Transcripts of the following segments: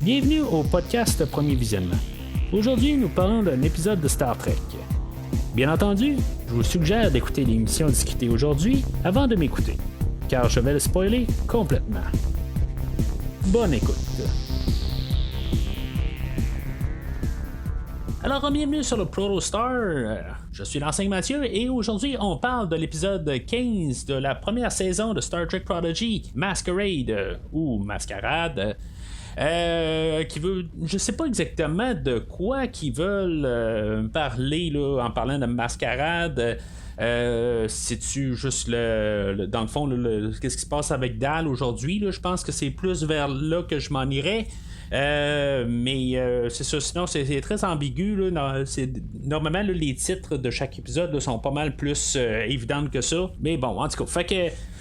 Bienvenue au podcast Premier Visionnement. Aujourd'hui, nous parlons d'un épisode de Star Trek. Bien entendu, je vous suggère d'écouter l'émission discutée aujourd'hui avant de m'écouter, car je vais le spoiler complètement. Bonne écoute. Alors, bienvenue sur le Protostar. Je suis l'enseigne Mathieu et aujourd'hui, on parle de l'épisode 15 de la première saison de Star Trek Prodigy, Masquerade, ou Mascarade. Qui veut, je sais pas exactement de quoi qu'ils veulent parler là, en parlant de mascarade. C'est-tu juste dans le fond qu'est-ce qui se passe avec Dal aujourd'hui là? Je pense que c'est plus vers là que je m'en irais. Mais c'est ça, sinon c'est très ambigu là. Normalement là, les titres de chaque épisode là, sont pas mal plus évidents que ça. Mais bon, en tout cas, fait que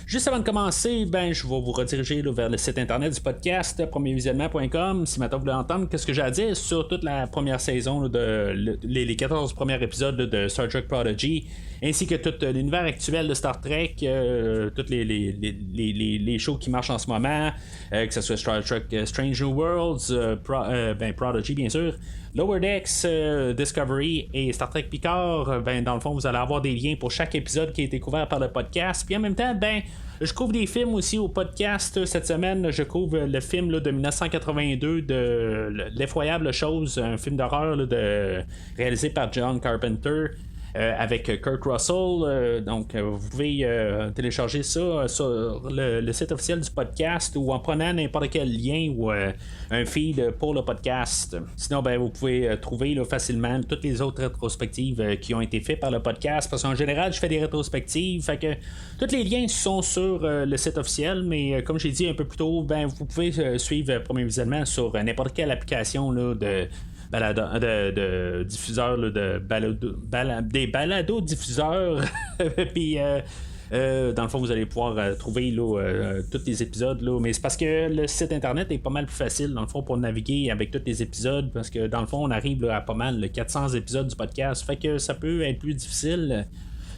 juste avant de commencer, je vais vous rediriger là, vers le site internet du podcast premiervisionnement.com si maintenant vous voulez entendre qu'est-ce que j'ai à dire sur toute la première saison là, les 14 premiers épisodes là, de Star Trek Prodigy, ainsi que tout l'univers actuel de Star Trek, toutes les shows qui marchent en ce moment, que ce soit Star Trek Strange New Worlds, Prodigy bien sûr, Lower Decks, Discovery et Star Trek Picard. Dans le fond, vous allez avoir des liens pour chaque épisode qui a été couvert par le podcast. Puis en même temps, je couvre des films aussi au podcast. Cette semaine, je couvre le film là, de 1982 de L'effroyable chose, un film d'horreur là, réalisé par John Carpenter. Avec Kurt Russell. Donc, vous pouvez télécharger ça sur le site officiel du podcast ou en prenant n'importe quel lien ou un feed pour le podcast. Sinon, vous pouvez trouver là, facilement toutes les autres rétrospectives qui ont été faites par le podcast. Parce qu'en général, je fais des rétrospectives. Fait que tous les liens sont sur le site officiel. Mais comme j'ai dit un peu plus tôt, vous pouvez suivre Premier Visionnement sur n'importe quelle application là, de diffuseurs là, des balados diffuseurs. Puis dans le fond vous allez pouvoir trouver tous les épisodes là. Mais c'est parce que le site internet est pas mal plus facile dans le fond pour naviguer avec tous les épisodes, parce que dans le fond on arrive là, à pas mal 400 épisodes du podcast, fait que ça peut être plus difficile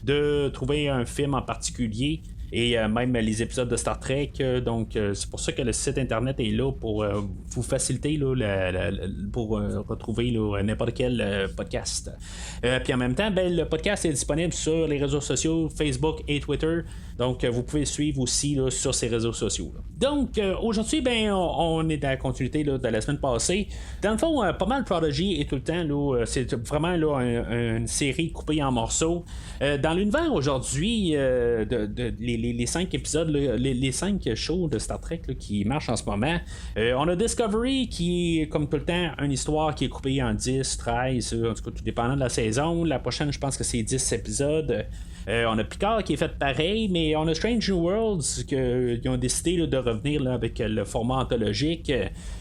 de trouver un film en particulier. Et même les épisodes de Star Trek. Donc, c'est pour ça que le site internet est là pour vous faciliter là, pour retrouver là, n'importe quel podcast. Puis en même temps, le podcast est disponible sur les réseaux sociaux Facebook et Twitter. Donc, vous pouvez suivre aussi là, sur ces réseaux sociaux. Là. Donc, aujourd'hui, on est dans la continuité là, de la semaine passée. Dans le fond, pas mal Prodigy est tout le temps. Là, c'est vraiment là, une série coupée en morceaux. Dans l'univers aujourd'hui, les 5 épisodes, les 5 shows de Star Trek là, qui marchent en ce moment. On a Discovery qui est comme tout le temps une histoire qui est coupée en 10, 13, en tout cas tout dépendant de la saison. La prochaine, je pense que c'est 10 épisodes. On a Picard qui est fait pareil, mais on a Strange New Worlds qui ont décidé là, de revenir là, avec le format anthologique.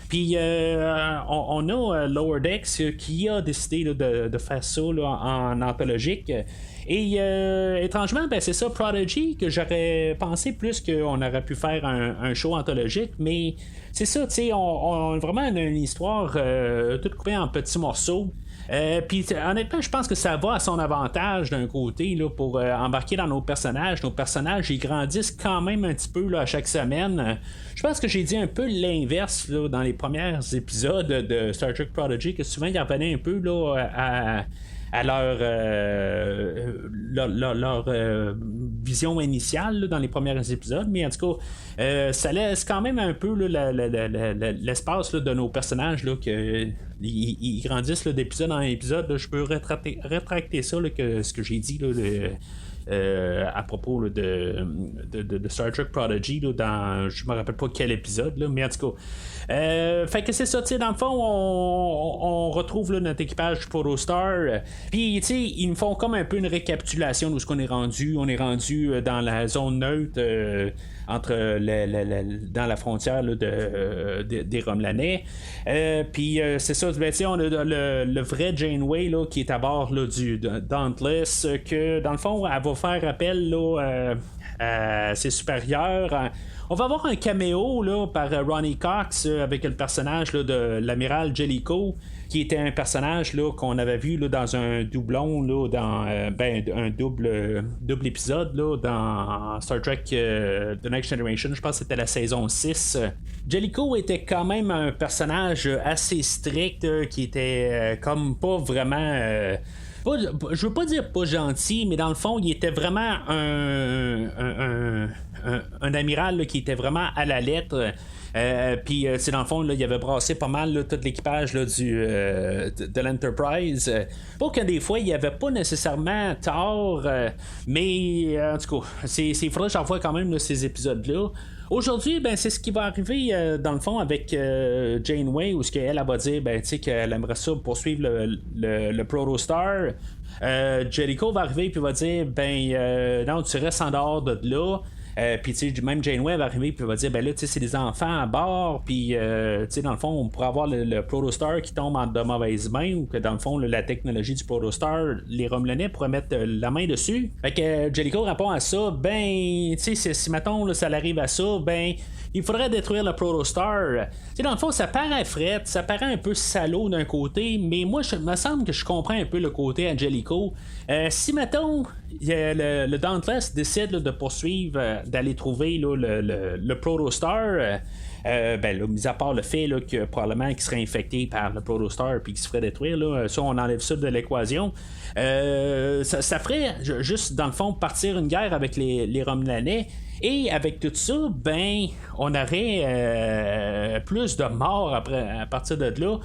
Puis on a Lower Decks qui a décidé là, de faire ça là, en anthologique. Et étrangement, c'est ça, Prodigy, que j'aurais pensé plus qu'on aurait pu faire un show anthologique, mais c'est ça, tu sais, on a vraiment une histoire toute coupée en petits morceaux. Puis honnêtement, je pense que ça va à son avantage d'un côté là, pour embarquer dans nos personnages. Nos personnages, ils grandissent quand même un petit peu là, à chaque semaine. Je pense que j'ai dit un peu l'inverse là, dans les premiers épisodes de Star Trek Prodigy, que souvent ils revenaient un peu là, à leur vision initiale là, dans les premiers épisodes, mais en tout cas ça laisse quand même un peu là, l'espace là, de nos personnages là, que ils grandissent là, d'épisode en épisode là. Je peux rétracter ça là, que ce que j'ai dit là, à propos là, de Star Trek Prodigy là, dans je me rappelle pas quel épisode là, mais en tout cas fait que c'est ça, tu sais, dans le fond on retrouve là, notre équipage du Protostar, puis tu sais ils me font comme un peu une récapitulation de ce qu'on est rendu. On est rendu dans la zone neutre entre dans la frontière là, des Romulanais. Puis c'est ça, on a le vrai Janeway là, qui est à bord là, du Dauntless, que dans le fond elle va faire appel là, à ses supérieurs. On va avoir un caméo là, par Ronnie Cox avec le personnage là, de l'amiral Jellicoe, qui était un personnage là, qu'on avait vu là, dans un doublon là, dans un double épisode là, dans Star Trek The Next Generation, je pense que c'était la saison 6. Jellicoe était quand même un personnage assez strict, qui était comme pas vraiment... je veux pas dire pas gentil, mais dans le fond, il était vraiment un amiral là, qui était vraiment à la lettre. Puis, dans le fond, là, il avait brassé pas mal là, tout l'équipage là, de l'Enterprise. Pas que des fois, il n'y avait pas nécessairement tort, mais en tout cas, il faudrait que j'en vois quand même là, ces épisodes-là. Aujourd'hui, ben, c'est ce qui va arriver dans le fond avec Janeway, où elle va dire ben, qu'elle aimerait ça poursuivre le Protostar. Jellicoe va arriver et va dire ben non, tu restes en dehors de là. Puis même Janeway va arriver puis va dire ben là c'est des enfants à bord puis dans le fond on pourrait avoir le Protostar qui tombe en de mauvaises mains ou que dans le fond la technologie du Protostar les Romulanais pourraient mettre la main dessus. Fait que Jellicoe répond à ça ben si mettons là, ça arrive à ça ben il faudrait détruire le Protostar. Dans le fond, ça paraît fret, ça paraît un peu salaud d'un côté, mais moi, il me semble que je comprends un peu le côté à Jellicoe. Si, mettons, le Dauntless décide là, de poursuivre, d'aller trouver là, le Protostar, ben là, mis à part le fait là, que probablement qu'il serait infecté par le Protostar et qu'il se ferait détruire, là, ça, on enlève ça de l'équation. Ça ferait juste, dans le fond, partir une guerre avec les Romulanais. Et avec tout ça, ben, on aurait plus de morts après, à partir de là.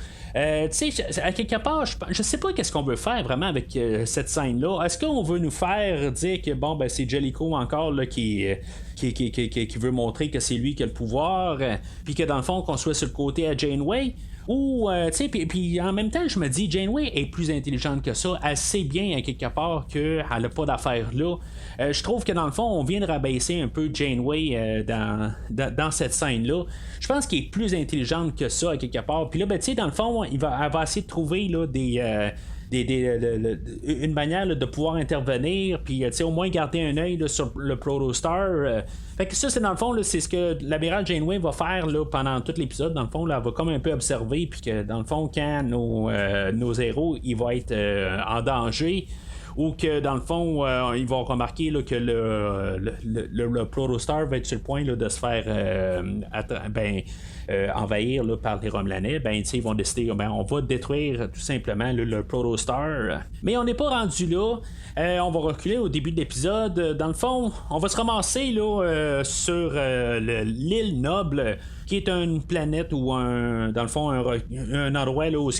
Tu sais, à quelque part, je sais pas qu'est-ce qu'on veut faire vraiment avec cette scène-là. Est-ce qu'on veut nous faire dire que bon, ben, c'est Jellicoe encore là, qui veut montrer que c'est lui qui a le pouvoir, puis que dans le fond, qu'on soit sur le côté à Janeway? Ou, tu sais, puis en même temps, je me dis, Janeway est plus intelligente que ça. Elle sait bien, à quelque part, qu'elle n'a pas d'affaires là. Je trouve que dans le fond, on vient de rabaisser un peu Janeway dans cette scène-là. Je pense qu'elle est plus intelligente que ça, à quelque part. Puis là, ben, tu sais, dans le fond, elle va essayer de trouver là, une manière là, de pouvoir intervenir puis au moins garder un œil là, sur le Protostar. Fait que ça c'est dans le fond là, c'est ce que l'amiral Janeway va faire là, pendant tout l'épisode. Dans le fond là, elle va comme un peu observer puis que dans le fond quand nos héros ils vont être en danger ou que dans le fond ils vont remarquer là, que le Protostar va être sur le point là, de se faire envahir là, par les Romulanais, ben ils vont décider ben, on va détruire tout simplement le Protostar. Mais on n'est pas rendu là. On va reculer au début de l'épisode. Dans le fond, on va se ramasser là, sur l'île Noble, qui est une planète ou dans le fond un endroit là, où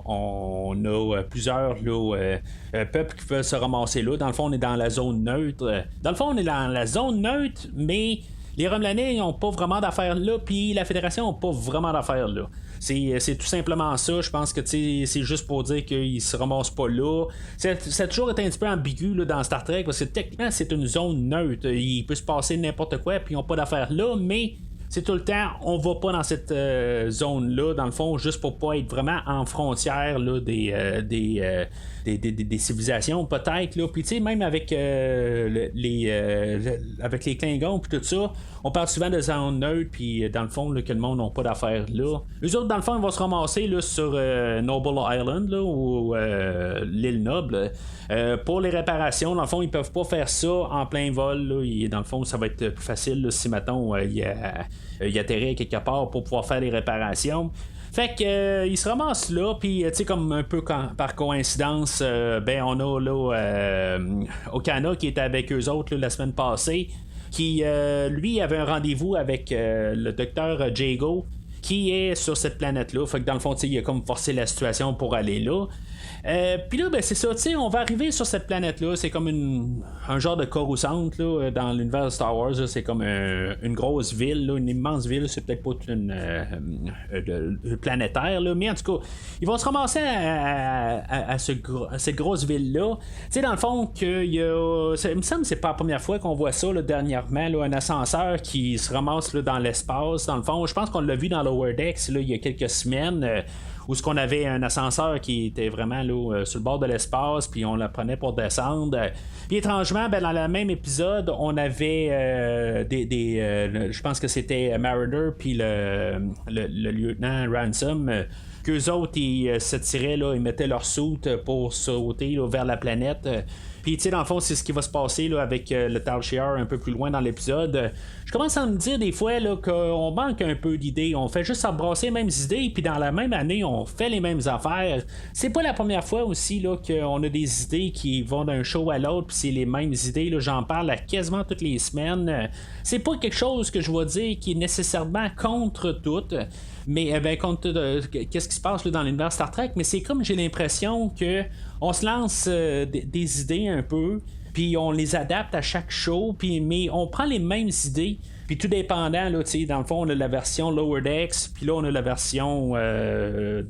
on a plusieurs là, peuples qui peuvent se ramasser là. Dans le fond, on est dans la zone neutre. Dans le fond, on est dans la zone neutre, mais les Romulanais n'ont pas vraiment d'affaires là, puis la Fédération n'a pas vraiment d'affaires là. C'est tout simplement ça. Je pense que c'est juste pour dire qu'ils se ramassent pas là. Ça a toujours été un petit peu ambigu là, dans Star Trek, parce que techniquement, c'est une zone neutre. Il peut se passer n'importe quoi, puis ils n'ont pas d'affaires là, mais c'est tout le temps, on va pas dans cette zone-là, dans le fond, juste pour pas être vraiment en frontière là, des civilisations, peut-être. Là. Puis, tu sais, même avec avec les Klingons, puis tout ça, on parle souvent de zone neutre, puis dans le fond, là, que le monde n'a pas d'affaires là. Les autres, dans le fond, ils vont se ramasser là, sur Noble Island, là, ou l'île Noble. Pour les réparations, dans le fond, ils peuvent pas faire ça en plein vol. Là. Dans le fond, ça va être plus facile là, si, mettons, il atterrit quelque part pour pouvoir faire les réparations. Fait que il se ramasse là, puis tu sais, comme un peu par coïncidence, ben on a là Okana qui était avec eux autres là, la semaine passée, qui lui avait un rendez-vous avec le docteur Jago, qui est sur cette planète-là. Fait que dans le fond, il a comme forcé la situation pour aller là. Puis là, ben, c'est ça, tu sais, on va arriver sur cette planète-là. C'est comme un genre de Coruscant là, dans l'univers de Star Wars. Là, c'est comme une grosse ville, là, une immense ville. C'est peut-être pas une planétaire, là, mais en tout cas, ils vont se ramasser à cette grosse ville-là. Tu sais, dans le fond, il me semble que c'est pas la première fois qu'on voit ça là, dernièrement, là, un ascenseur qui se ramasse là, dans l'espace. Dans le fond, je pense qu'on l'a vu dans Lower Decks là, il y a quelques semaines. Où ce qu'on avait un ascenseur qui était vraiment là, sur le bord de l'espace, puis on la prenait pour descendre. Puis étrangement, ben, dans le même épisode, on avait je pense que c'était Mariner puis le lieutenant Ransom. Qu'eux autres, ils se tiraient, là, ils mettaient leur soute pour sauter là, vers la planète. Puis, tu sais, dans le fond, c'est ce qui va se passer là, avec le Tal Shiar un peu plus loin dans l'épisode. Je commence à me dire des fois là, qu'on manque un peu d'idées. On fait juste embrasser les mêmes idées, puis dans la même année, on fait les mêmes affaires. C'est pas la première fois aussi là, qu'on a des idées qui vont d'un show à l'autre, puis c'est les mêmes idées. Là, j'en parle à quasiment toutes les semaines. C'est pas quelque chose que je vais dire qui est nécessairement contre tout. Mais contre qu'est-ce qui se passe là, dans l'univers Star Trek, mais c'est comme j'ai l'impression que on se lance des idées un peu, puis on les adapte à chaque show, puis mais on prend les mêmes idées. Puis tout dépendant, là, dans le fond, on a la version Lower Decks, puis là, on a la version le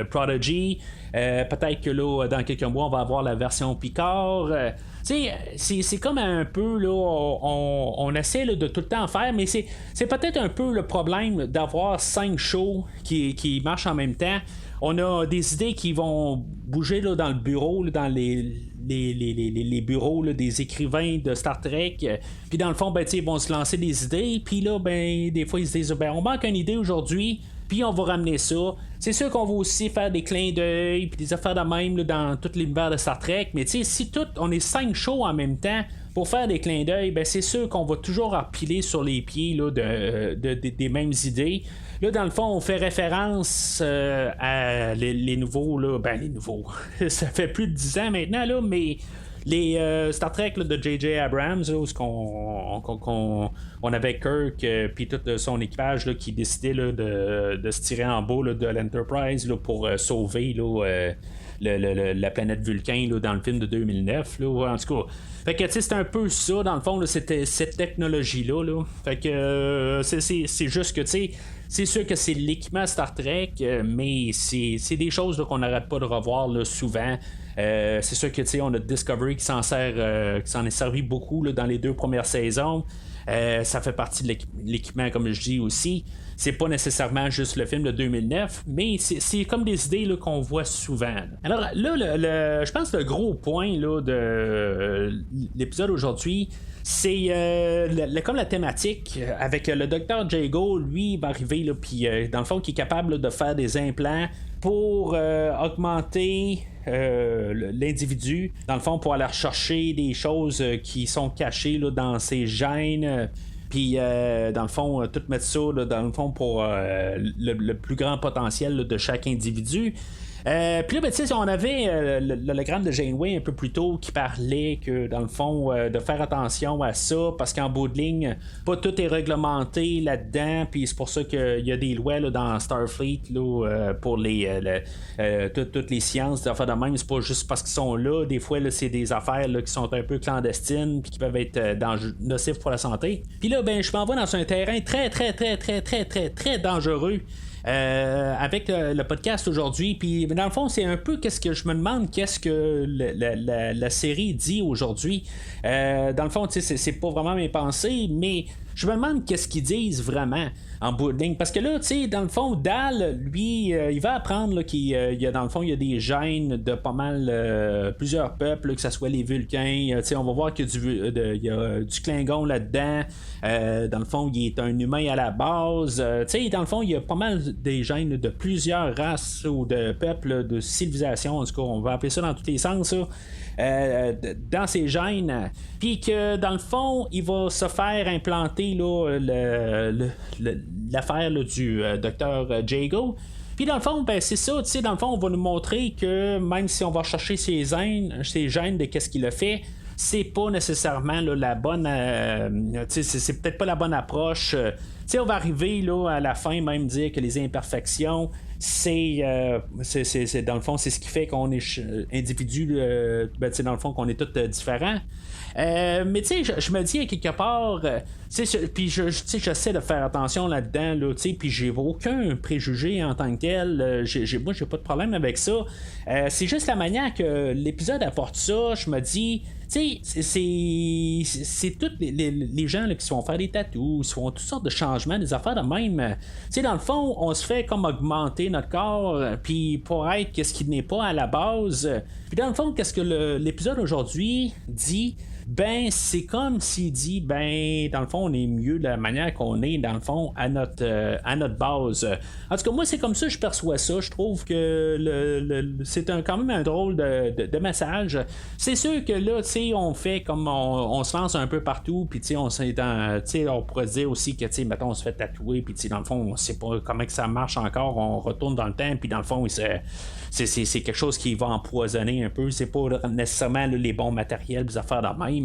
Prodigy. Peut-être que là, dans quelques mois, on va avoir la version Picard. C'est comme un peu, là, on essaie là, de tout le temps faire, mais c'est peut-être un peu le problème d'avoir 5 shows qui marchent en même temps. On a des idées qui vont bouger là, dans le bureau, là, dans les bureaux là, des écrivains de Star Trek. Puis dans le fond, ils vont se lancer des idées. Puis là, des fois, ils se disent on manque une idée aujourd'hui. Puis on va ramener ça. C'est sûr qu'on va aussi faire des clins d'œil, puis des affaires de même là, dans tout l'univers de Star Trek. Mais si on est 5 shows en même temps pour faire des clins d'œil, c'est sûr qu'on va toujours empiler sur les pieds là, des mêmes idées. Là, dans le fond, on fait référence à les nouveaux, là, les nouveaux. Ça fait plus de 10 ans maintenant, là, mais les Star Trek là, de J.J. Abrams, là, où on avait Kirk puis tout son équipage là, qui décidait là, de se tirer en bas là, de l'Enterprise là, pour sauver là, la planète Vulcain là, dans le film de 2009 là, en tout cas. Fait que c'est un peu ça dans le fond là, c'était cette technologie là. Fait que c'est juste que tu sais, c'est sûr que c'est l'équipement Star Trek, mais c'est des choses là, qu'on n'arrête pas de revoir là, souvent. C'est sûr que tu sais, on a Discovery qui s'en est servi beaucoup là, dans les 2 premières saisons. Ça fait partie de l'équipement, comme je dis aussi. C'est pas nécessairement juste le film de 2009, mais c'est comme des idées là, qu'on voit souvent. Alors là, je pense que le gros point là, de l'épisode aujourd'hui, c'est comme la thématique avec le docteur Jago. Lui, il va arriver, là, puis dans le fond, qui est capable là, de faire des implants pour augmenter l'individu, dans le fond, pour aller rechercher des choses qui sont cachées là, dans ses gènes. Puis, dans le fond, tout mettre ça, là, dans le fond, pour le plus grand potentiel là, de chaque individu. Puis là, on avait l'hologramme de Janeway un peu plus tôt qui parlait que, dans le fond, de faire attention à ça, parce qu'en bout de ligne, pas tout est réglementé là-dedans, puis c'est pour ça qu'il y a des lois là, dans Starfleet là, pour toutes les sciences, des affaires de même. C'est pas juste parce qu'ils sont là, des fois, là, c'est des affaires là, qui sont un peu clandestines, puis qui peuvent être nocifs pour la santé. Puis là, je m'en vais dans un terrain très, très, très, très, très, très, très dangereux. Avec le podcast aujourd'hui, puis dans le fond c'est un peu qu'est-ce que je me demande, qu'est-ce que la série dit aujourd'hui. Dans le fond, c'est pas vraiment mes pensées, mais je me demande qu'est-ce qu'ils disent vraiment en bout de ligne, parce que là, tu sais, dans le fond, Dal, lui, il va apprendre là, qu'il y a, dans le fond, il y a des gènes de pas mal plusieurs peuples, là, que ce soit les Vulcains, tu sais, on va voir qu'il y a du Klingon là-dedans. Dans le fond, il est un humain à la base. Tu sais, dans le fond, il y a pas mal des gènes de plusieurs races ou de peuples, de civilisations, en tout cas, on va appeler ça dans tous les sens, ça. Dans ses gènes, puis que dans le fond il va se faire implanter là, l'affaire là, du docteur Jago. Puis dans le fond, c'est ça, tu sais, dans le fond, on va nous montrer que même si on va chercher ses gènes de qu'est-ce qu'il a fait, c'est pas nécessairement là, la bonne c'est peut-être pas la bonne approche. On va arriver là, à la fin même dire que les imperfections c'est dans le fond c'est ce qui fait qu'on est individu dans le fond qu'on est tous différents. Mais tu sais, je me dis à quelque part, puis j'essaie de faire attention là-dedans, là, puis j'ai aucun préjugé en tant que tel. Moi, j'ai pas de problème avec ça. C'est juste la manière que l'épisode apporte ça. Je me dis, tu sais, c'est tous les gens là, qui se font faire des tatous, qui font toutes sortes de changements, des affaires de même. Tu sais, dans le fond, on se fait comme augmenter notre corps, puis pour être ce qui n'est pas à la base. Puis dans le fond, qu'est-ce que l'épisode aujourd'hui dit? ben c'est comme s'il dit, ben dans le fond on est mieux de la manière qu'on est dans le fond à notre base. En tout cas, moi c'est comme ça que je perçois ça. Je trouve que c'est quand même un drôle de message. C'est sûr que là, tu sais, on fait comme on se lance un peu partout, puis tu sais, on pourrait dire aussi que, tu sais, mettons, on se fait tatouer, puis tu sais, dans le fond, on sait pas comment que ça marche encore, on retourne dans le temps, puis dans le fond, c'est quelque chose qui va empoisonner un peu. C'est pas nécessairement là, les bons matériels, des affaires de même.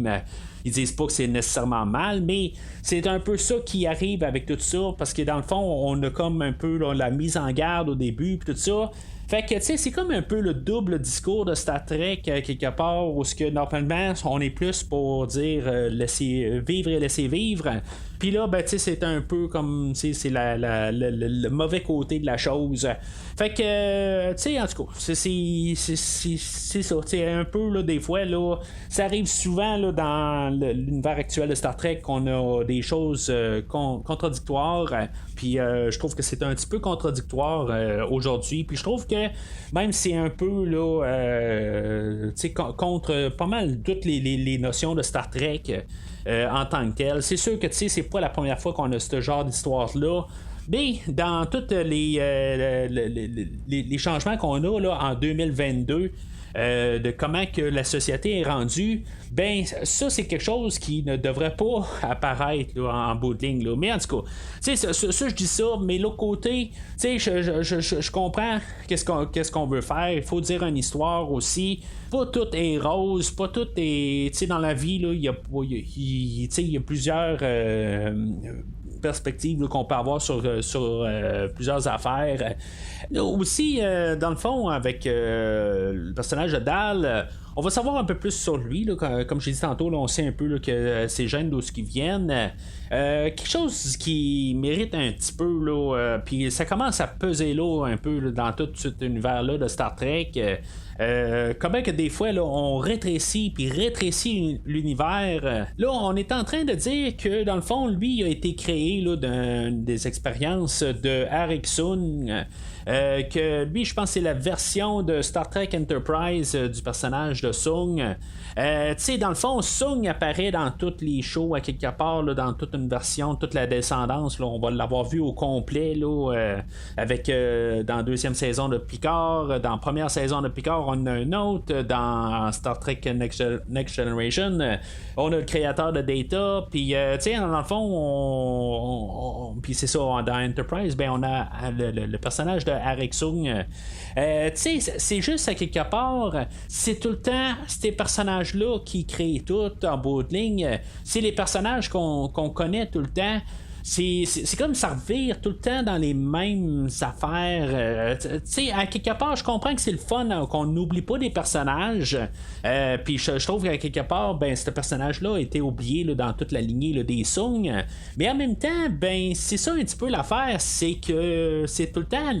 Ils disent pas que c'est nécessairement mal, mais c'est un peu ça qui arrive avec tout ça, parce que dans le fond, on a comme un peu là, la mise en garde au début, puis tout ça. Fait que, tu sais, c'est comme un peu le double discours de Star Trek, quelque part, où ce que normalement, on est plus pour dire laisser vivre et laisser vivre. Puis là, ben, tu sais, c'est un peu comme, tu sais, c'est le mauvais côté de la chose. Fait que, tu sais, en tout cas, c'est ça. Tu sais, un peu, là, des fois, là, ça arrive souvent, là, dans l'univers actuel de Star Trek, qu'on a des choses contradictoires. Puis je trouve que c'est un petit peu contradictoire aujourd'hui. Puis je trouve que même c'est un peu là, contre pas mal toutes les notions de Star Trek en tant que tel. C'est sûr que c'est pas la première fois qu'on a ce genre d'histoire-là. Mais dans tous les changements qu'on a là, en 2022, de comment que la société est rendue, ben ça c'est quelque chose qui ne devrait pas apparaître là, en bout de ligne là. Mais en tout cas, tu sais, ça je dis ça, mais l'autre côté, tu sais, je comprends qu'est-ce qu'on veut faire. Il faut dire une histoire aussi. Pas tout est rose, pas tout est, tu sais, dans la vie là, il y a plusieurs perspectives là, qu'on peut avoir sur plusieurs affaires. Aussi, dans le fond, avec le personnage de Dal, on va savoir un peu plus sur lui. Là, comme j'ai dit tantôt, là, on sait un peu là, que ces gènes d'où ce qui viennent. Quelque chose qui mérite un petit peu, puis ça commence à peser là, un peu là, dans tout cet univers-là de Star Trek. Comment que des fois là, on rétrécit l'univers. Là, on est en train de dire que dans le fond, lui il a été créé là, des expériences de Erickson. Que lui, je pense que c'est la version de Star Trek Enterprise du personnage de Sung. Tu sais, dans le fond, Sung apparaît dans tous les shows à quelque part, là, dans toute une version, toute la descendance. Là, on va l'avoir vu au complet là, avec dans la deuxième saison de Picard. Dans la première saison de Picard, on a un autre. Dans Star Trek Next Generation, on a le créateur de Data. Puis, tu sais, dans le fond, puis c'est ça, dans Enterprise, ben, on a le personnage de Eric Sung. Tu sais, c'est juste à quelque part, c'est tout le temps ces personnages-là qui créent tout en bout de ligne. C'est les personnages qu'on connaît tout le temps. C'est comme ça revire tout le temps dans les mêmes affaires. Tu sais, à quelque part, je comprends que c'est le fun qu'on n'oublie pas des personnages. Puis je trouve qu'à quelque part, ben, ce personnage-là a été oublié là, dans toute la lignée là, des Sung. Mais en même temps, ben, c'est ça un petit peu l'affaire, c'est que c'est tout le temps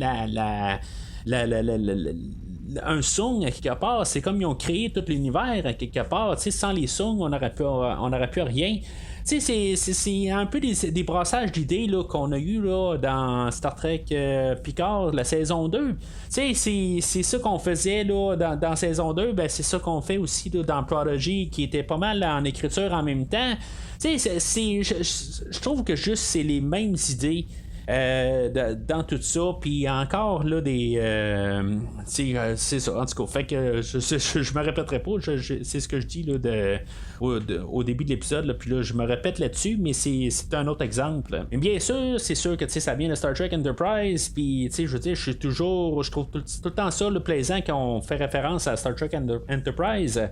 un Sung à quelque part, c'est comme ils ont créé tout l'univers à quelque part. Tu sais, sans les Sung, on n'aurait pu rien. Tu sais, c'est un peu des brassages d'idées là, qu'on a eu là, dans Star Trek Picard, la saison 2. Tu sais, c'est ça qu'on faisait là, dans saison 2, ben, c'est ça qu'on fait aussi là, dans Prodigy, qui était pas mal en écriture en même temps. Tu sais, je trouve que juste c'est les mêmes idées. Dans tout ça, puis encore là c'est ça en tout cas, fait que je me répéterai pas, c'est ce que je dis là, au début de l'épisode, puis là je me répète là-dessus, mais c'est un autre exemple. Mais bien sûr, c'est sûr que ça vient de Star Trek Enterprise, puis je veux dire, je trouve tout le temps ça là, plaisant quand on fait référence à Star Trek Enterprise.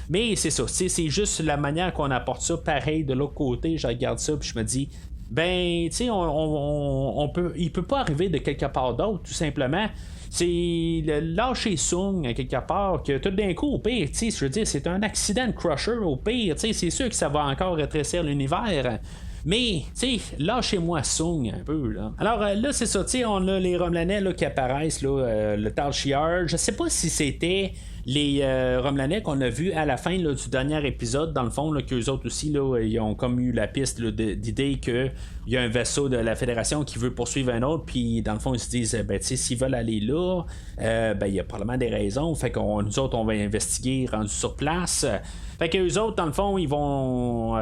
Mais c'est ça, c'est juste la manière qu'on apporte ça pareil de l'autre côté. Je regarde ça puis je me dis, ben, tu sais, il peut pas arriver de quelque part d'autre, tout simplement. C'est le lâcher Sung à quelque part, que tout d'un coup, au pire, tu sais, je veux dire, c'est un accident de Crusher, au pire, tu sais, c'est sûr que ça va encore rétrécir l'univers. Mais, tu sais, lâchez-moi Sung un peu, là. Alors, là, c'est ça, tu sais, on a les Romulanais, là, qui apparaissent, là, le Tal Shiar. Je sais pas si c'était les Romulanais qu'on a vu à la fin là, du dernier épisode, dans le fond, là, qu'eux autres aussi, là, ils ont comme eu la piste là, d'idée qu'il y a un vaisseau de la Fédération qui veut poursuivre un autre, puis dans le fond, ils se disent, ben, tu sais, s'ils veulent aller là, ben, il y a probablement des raisons, fait qu'on nous autres, on va investiguer rendu sur place. Fait que eux autres, dans le fond, ils vont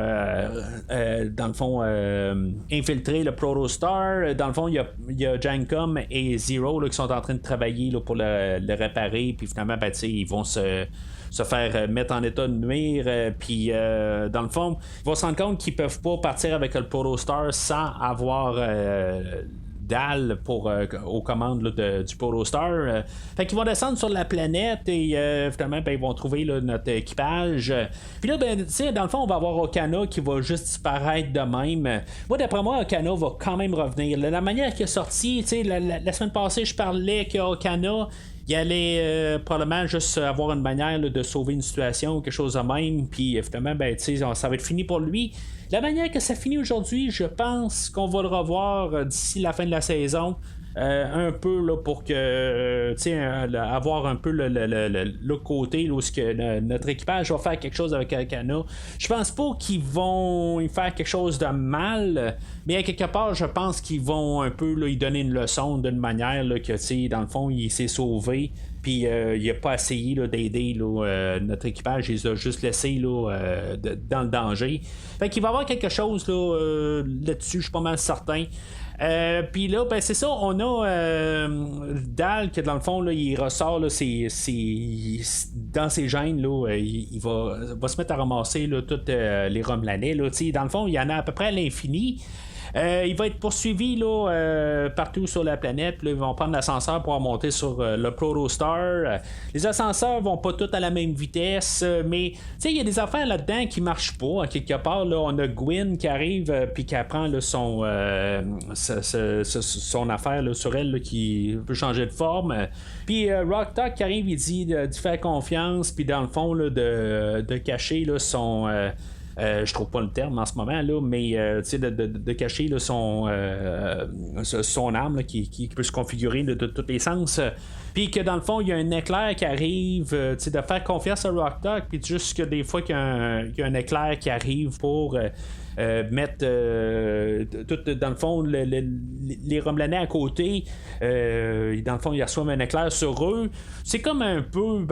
infiltrer le Protostar. Dans le fond, il y a Jankom et Zero là, qui sont en train de travailler là, pour le réparer. Puis finalement, ils vont se faire mettre en état de nuire. Puis dans le fond, ils vont se rendre compte qu'ils peuvent pas partir avec le Protostar sans avoir Dal aux commandes là, du Protostar. Fait qu'ils vont descendre sur la planète et finalement ils vont trouver là, notre équipage. Puis là, dans le fond, on va avoir Okana qui va juste disparaître de même. Moi, d'après moi, Okana va quand même revenir. La manière qu'il est sorti, la semaine passée, je parlais qu'Okana il allait probablement juste avoir une manière là, de sauver une situation ou quelque chose de même, puis finalement, ça va être fini pour lui. La manière que ça finit aujourd'hui, je pense qu'on va le revoir d'ici la fin de la saison. Un peu là, pour que avoir un peu le côté là, où notre équipage va faire quelque chose avec Okana. Je pense pas qu'ils vont y faire quelque chose de mal, mais à quelque part je pense qu'ils vont un peu là, y donner une leçon d'une manière là, que dans le fond il s'est sauvé. Puis il a pas essayé là, d'aider là, notre équipage, il les a juste laissés là, dans le danger. Fait qu'il va y avoir quelque chose là, là-dessus, je suis pas mal certain. Puis là, c'est ça, on a Dal qui dans le fond là, il ressort là, dans ses gènes là, il va se mettre à ramasser là, toutes les Romulanais là, dans le fond il y en a à peu près à l'infini. Il va être poursuivi là, partout sur la planète. Là, ils vont prendre l'ascenseur pour monter sur le Protostar. Les ascenseurs vont pas tous à la même vitesse, mais il y a des affaires là-dedans qui marchent pas. Quelque part, là, on a Gwyn qui arrive puis qui apprend là, son affaire là, sur elle là, qui peut changer de forme. Puis Rock Talk qui arrive, il dit de faire confiance, puis dans le fond là, de cacher là, son... je trouve pas le terme en ce moment là, mais de cacher là, son arme là, qui peut se configurer de tous les sens. Puis que dans le fond, il y a un éclair qui arrive, de faire confiance à Rock Talk, puis juste que des fois qu'il y a un éclair qui arrive pour mettre tout dans le fond les Romulanais à côté, dans le fond ils reçoivent un éclair sur eux. C'est comme un peu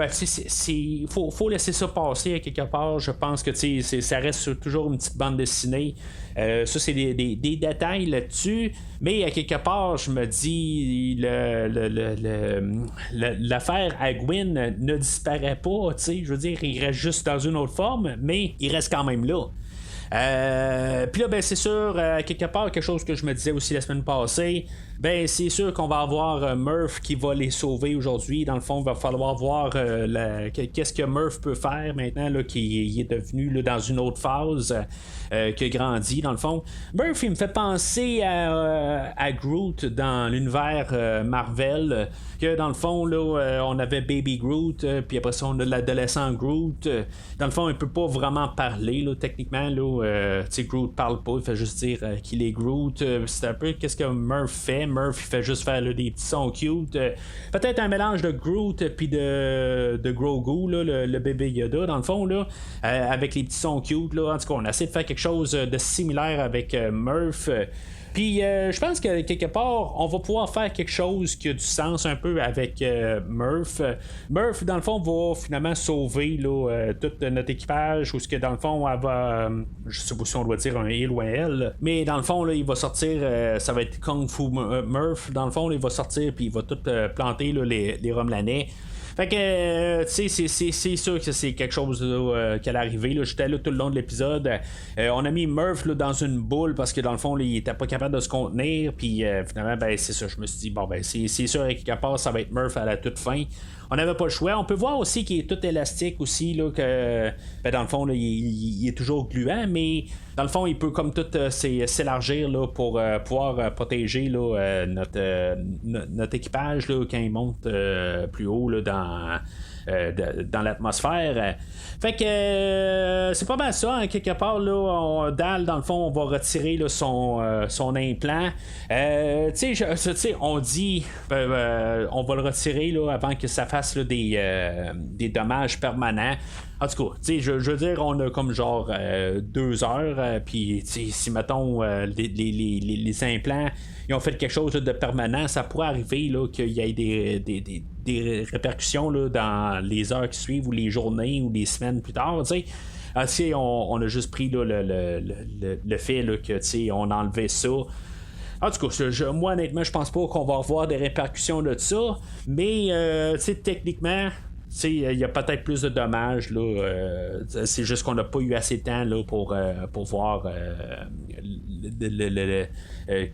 faut laisser ça passer à quelque part. Je pense que ça reste toujours une petite bande dessinée. Ça c'est des détails là-dessus, mais à quelque part je me dis l'affaire à Gwyn ne disparaît pas, je veux dire, il reste juste dans une autre forme, mais il reste quand même là. Puis là, c'est sûr, quelque part, quelque chose que je me disais aussi la semaine passée, c'est sûr qu'on va avoir Murph qui va les sauver aujourd'hui. Dans le fond, il va falloir voir qu'est-ce que Murph peut faire maintenant là, qu'il est devenu là, dans une autre phase, qu'il a grandi dans le fond. Murph, il me fait penser à Groot dans l'univers Marvel, que dans le fond là, on avait Baby Groot, puis après ça on a l'adolescent Groot. Dans le fond, il peut pas vraiment parler là, techniquement là, Groot parle pas, il fait juste dire qu'il est Groot. C'est un peu qu'est-ce que Murph fait. Murph il fait juste faire là, des petits sons cute, peut-être un mélange de Groot puis de Grogu là, le bébé Yoda dans le fond là, avec les petits sons cute là. En tout cas, on a essayé de faire quelque chose de similaire avec Murph. Puis je pense que quelque part, on va pouvoir faire quelque chose qui a du sens un peu avec Murph. Murph, dans le fond, va finalement sauver là, tout notre équipage, ou ce que dans le fond, elle va, je sais pas si on doit dire un il ou un elle, mais dans le fond, là, il va sortir, ça va être Kung Fu Murph, dans le fond, là, il va sortir, puis il va tout planter là, les Romulanais. Fait que, c'est sûr que c'est quelque chose qui allait arriver. Là. J'étais là tout le long de l'épisode. On a mis Murph là, dans une boule parce que dans le fond, là, il était pas capable de se contenir. Puis finalement, c'est ça. Je me suis dit, c'est sûr qu'à part, ça va être Murph à la toute fin. On n'avait pas le choix. On peut voir aussi qu'il est tout élastique aussi, là, que dans le fond, là, il est toujours gluant, mais dans le fond, il peut comme tout s'élargir là, pour pouvoir protéger là, notre équipage là, quand il monte plus haut là, dans l'atmosphère. Fait que c'est pas mal ça, hein, quelque part là, Dal, dans le fond, on va retirer là, son implant. On dit on va le retirer là, avant que ça fasse là, des dommages permanents. En tout cas, je veux dire, on a comme genre 2 heures, puis si mettons les implants ils ont fait quelque chose là, de permanent, ça pourrait arriver là, qu'il y ait des répercussions là, dans les heures qui suivent ou les journées ou les semaines plus tard. Si on a juste pris là, le fait là, que on a enlevé ça. En tout cas, moi honnêtement, je pense pas qu'on va avoir des répercussions de ça, mais techniquement, il y a peut-être plus de dommages. Là, c'est juste qu'on n'a pas eu assez de temps là, pour voir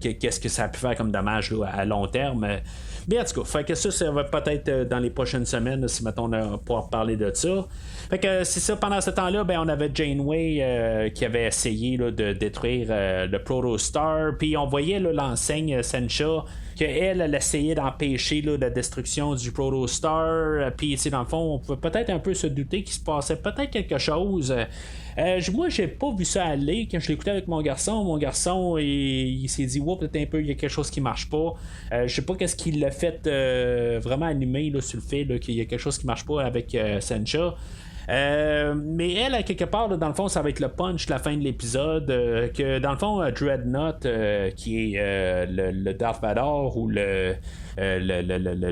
qu'est-ce que ça a pu faire comme dommage là, à long terme. Mais en tout cas, fait que ça va peut-être dans les prochaines semaines, si mettons on a pouvoir parler de ça. Fait que c'est ça, pendant ce temps-là, on avait Janeway qui avait essayé là, de détruire le Protostar, puis on voyait là, l'enseigne Sencha qu'elle essayait d'empêcher là, la destruction du Protostar, puis dans le fond, on pouvait peut-être un peu se douter qu'il se passait peut-être quelque chose. Moi, j'ai pas vu ça aller quand je l'écoutais avec mon garçon, il s'est dit, wow, peut-être un peu, il y a quelque chose qui marche pas. Je sais pas qu'est-ce qui l'a fait vraiment animer là, sur le fait là, qu'il y a quelque chose qui marche pas avec Sencha. Mais elle, à quelque part, là, dans le fond, ça va être le punch de la fin de l'épisode. Que dans le fond, Dreadnought, qui est le Darth Vader ou le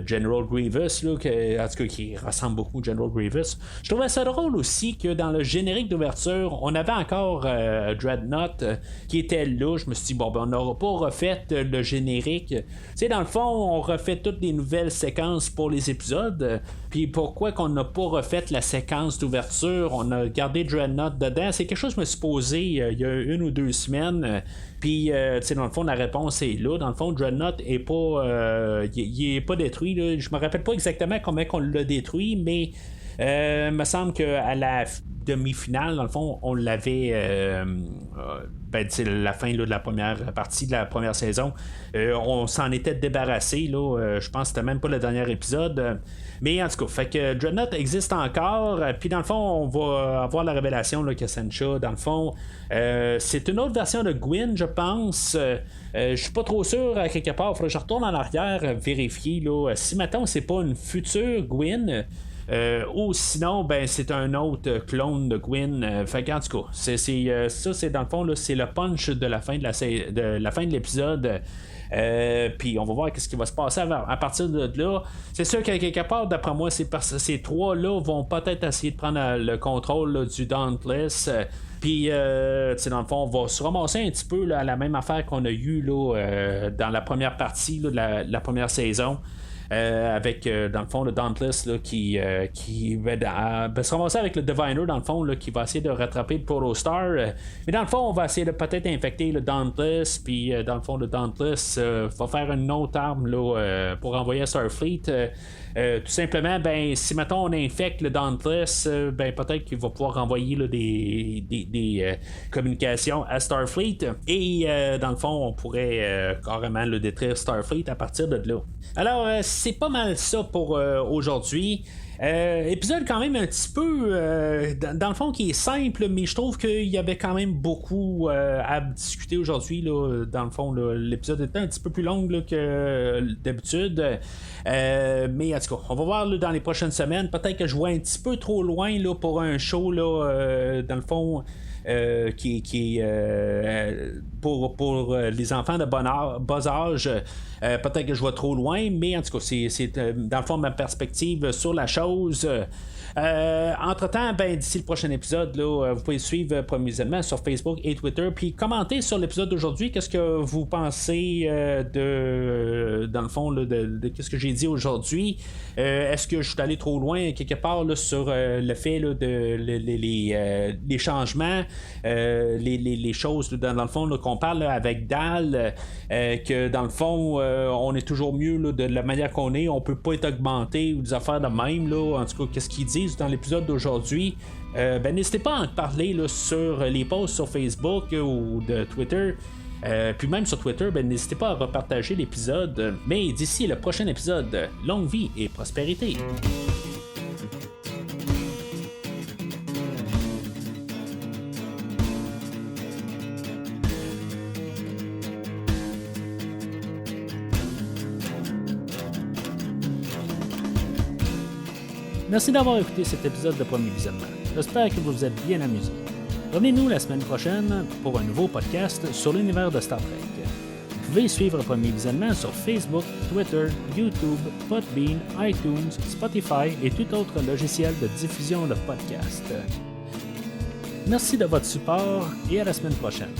General Grievous, là, en tout cas qui ressemble beaucoup au General Grievous. Je trouvais ça drôle aussi que dans le générique d'ouverture, on avait encore Dreadnought qui était là. Je me suis dit, on n'aura pas refait le générique. Dans le fond, on refait toutes les nouvelles séquences pour les épisodes. Puis pourquoi qu'on n'a pas refait la séquence d'ouverture, on a gardé Dreadnought dedans, c'est quelque chose que je me suis posé il y a 1 ou 2 semaines. Puis, dans le fond, la réponse est là. Dans le fond, Dreadnought est pas, il est pas détruit. Là. Je me rappelle pas exactement comment on l'a détruit, mais il me semble qu'à la demi-finale, dans le fond, on l'avait. La fin là, de la première partie de la première saison, on s'en était débarrassé. Je pense que c'était même pas le dernier épisode. Mais en tout cas, fait que Dreadnought existe encore. Puis dans le fond, on va avoir la révélation là, que Sencha, dans le fond, c'est une autre version de Gwyn, je pense. Je suis pas trop sûr à quelque part. Il faudrait que je retourne en arrière vérifier là, si maintenant c'est pas une future Gwyn. Ou sinon, c'est un autre clone de Gwyn. Fait qu'en tout cas, ça, c'est dans le fond, là, c'est le punch de la fin de la fin de l'épisode. Puis on va voir ce qui va se passer à partir de là. C'est sûr qu'à quelque part, d'après moi, ces trois-là vont peut-être essayer de prendre le contrôle là, du Dauntless. Puis, dans le fond, on va se ramasser un petit peu là, à la même affaire qu'on a eu là, dans la première partie là, de la première saison. Avec dans le fond le Dauntless là, qui va se ramasser avec le Diviner dans le fond là, qui va essayer de rattraper le Protostar, mais dans le fond on va essayer de peut-être infecter le Dauntless, puis dans le fond le Dauntless va faire une autre arme là, pour envoyer à Starfleet. Tout simplement, si mettons on infecte le Dauntless, peut-être qu'il va pouvoir envoyer là, des communications à Starfleet, et dans le fond on pourrait carrément le détruire Starfleet à partir de là. Alors c'est pas mal ça pour aujourd'hui. Épisode quand même un petit peu dans le fond qui est simple, mais je trouve qu'il y avait quand même beaucoup à discuter aujourd'hui là. Dans le fond là, l'épisode était un petit peu plus long là, que d'habitude, mais en tout cas on va voir là, dans les prochaines semaines. Peut-être que je vois un petit peu trop loin là, pour un show là, dans le fond qui est pour les enfants de bas âge. Peut-être que je vois trop loin, mais en tout cas, c'est dans le fond ma perspective sur la chose. Entre-temps, d'ici le prochain épisode, là, vous pouvez suivre promisément sur Facebook et Twitter, puis commenter sur l'épisode d'aujourd'hui. Qu'est-ce que vous pensez dans le fond là, de qu'est-ce que j'ai dit aujourd'hui? Est-ce que je suis allé trop loin quelque part là, sur le fait là, de les changements, les choses là, dans le fond là, qu'on parle là, avec Dal, que dans le fond on est toujours mieux là, de la manière qu'on est, on peut pas être augmenté ou des affaires de même là. En tout cas, qu'est-ce qu'ils disent dans l'épisode d'aujourd'hui? N'hésitez pas à en parler là, sur les posts sur Facebook ou de Twitter. Puis même sur Twitter, n'hésitez pas à repartager l'épisode. Mais d'ici le prochain épisode, longue vie et prospérité. Merci d'avoir écouté cet épisode de Premier Visionnement. J'espère que vous vous êtes bien amusés. Revenez-nous la semaine prochaine pour un nouveau podcast sur l'univers de Star Trek. Vous pouvez suivre Premier Visionnement sur Facebook, Twitter, YouTube, Podbean, iTunes, Spotify et tout autre logiciel de diffusion de podcasts. Merci de votre support et à la semaine prochaine.